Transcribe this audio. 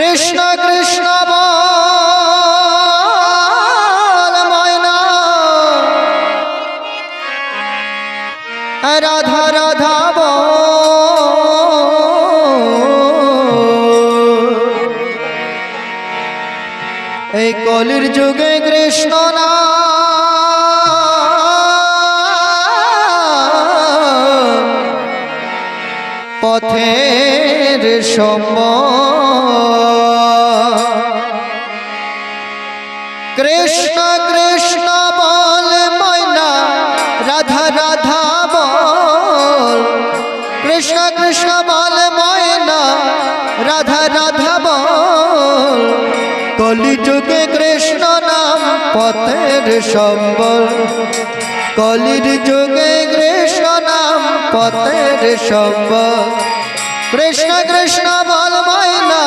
কৃষ্ণ কৃষ্ণ বল ময়না, রাধা রাধা বল। এই কলির যুগে কৃষ্ণ না পথের সম্বল। কৃষ্ণ কৃষ্ণ বল ময়না, রাধা রাধা বল। কৃষ্ণ কৃষ্ণ বল ময়না, রাধা রাধা বল। কলিযুগে কৃষ্ণ নাম পথের সম্বল। কলির যুগে কৃষ্ণ নাম পথের সম্বল। কৃষ্ণ কৃষ্ণ বল ময়না,